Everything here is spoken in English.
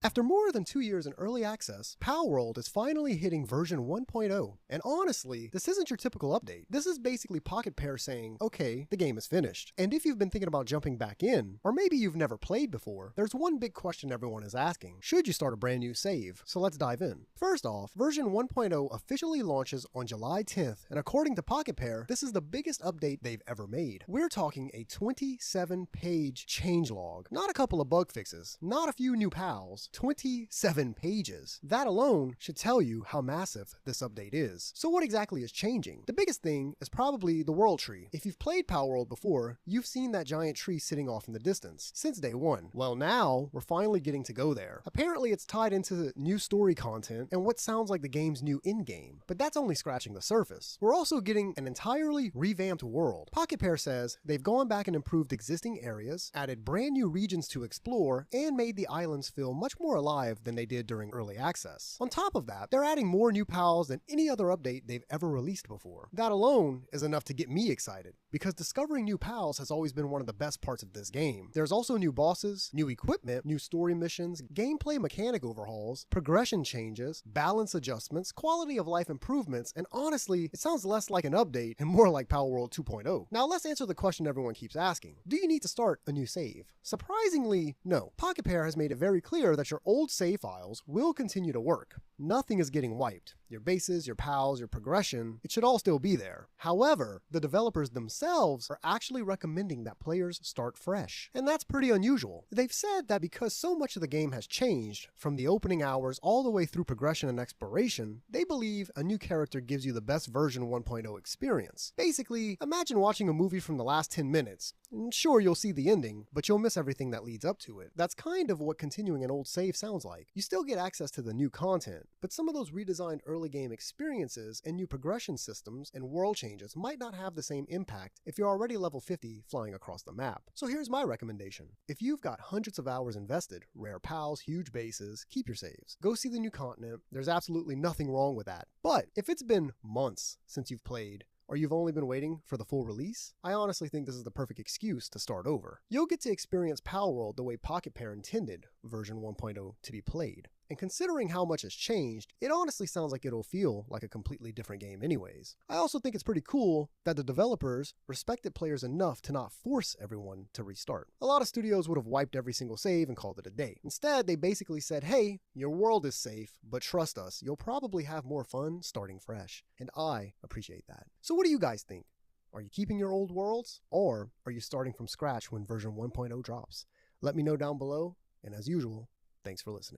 After more than 2 years in early access, Palworld is finally hitting version 1.0. And honestly, this isn't your typical update. This is basically Pocket Pair saying, okay, the game is finished. And if you've been thinking about jumping back in, or maybe you've never played before, there's one big question everyone is asking. Should you start a brand new save? So let's dive in. First off, version 1.0 officially launches on July 10th, and according to Pocket Pair, this is the biggest update they've ever made. We're talking a 27-page changelog, not a couple of bug fixes, not a few new pals, 27 pages. That alone should tell you how massive this update is. So what exactly is changing? The biggest thing is probably the world tree. If you've played Palworld before, you've seen that giant tree sitting off in the distance since day one. Well, now we're finally getting to go there. Apparently it's tied into new story content and what sounds like the game's new in-game, but that's only scratching the surface. We're also getting an entirely revamped world. Pocket Pair says they've gone back and improved existing areas, added brand new regions to explore, and made the islands feel much more alive than they did during early access. On top of that, they're adding more new pals than any other update they've ever released before. That alone is enough to get me excited, because discovering new pals has always been one of the best parts of this game. There's also new bosses, new equipment, new story missions, gameplay mechanic overhauls, progression changes, balance adjustments, quality of life improvements, and honestly, it sounds less like an update and more like Palworld 2.0. Now let's answer the question everyone keeps asking. Do you need to start a new save? Surprisingly, no. Pocket Pair has made it very clear that your old save files will continue to work. Nothing is getting wiped. Your bases, your pals, your progression, it should all still be there. However, the developers themselves are actually recommending that players start fresh. And that's pretty unusual. They've said that because so much of the game has changed, from the opening hours all the way through progression and exploration, they believe a new character gives you the best version 1.0 experience. Basically, imagine watching a movie from the last 10 minutes. Sure, you'll see the ending, but you'll miss everything that leads up to it. That's kind of what continuing an old save sounds like. You still get access to the new content, but some of those redesigned early game experiences and new progression systems and world changes might not have the same impact if you're already level 50 flying across the map. So here's my recommendation. If you've got hundreds of hours invested, rare pals, huge bases, keep your saves. Go see the new continent. There's absolutely nothing wrong with that. But if it's been months since you've played, or you've only been waiting for the full release, I honestly think this is the perfect excuse to start over. You'll get to experience Palworld the way Pocket Pair intended version 1.0 to be played. And considering how much has changed, it honestly sounds like it'll feel like a completely different game anyways. I also think it's pretty cool that the developers respected players enough to not force everyone to restart. A lot of studios would have wiped every single save and called it a day. Instead, they basically said, hey, your world is safe, but trust us, you'll probably have more fun starting fresh. And I appreciate that. So what do you guys think? Are you keeping your old worlds, or are you starting from scratch when version 1.0 drops? Let me know down below, and as usual, thanks for listening.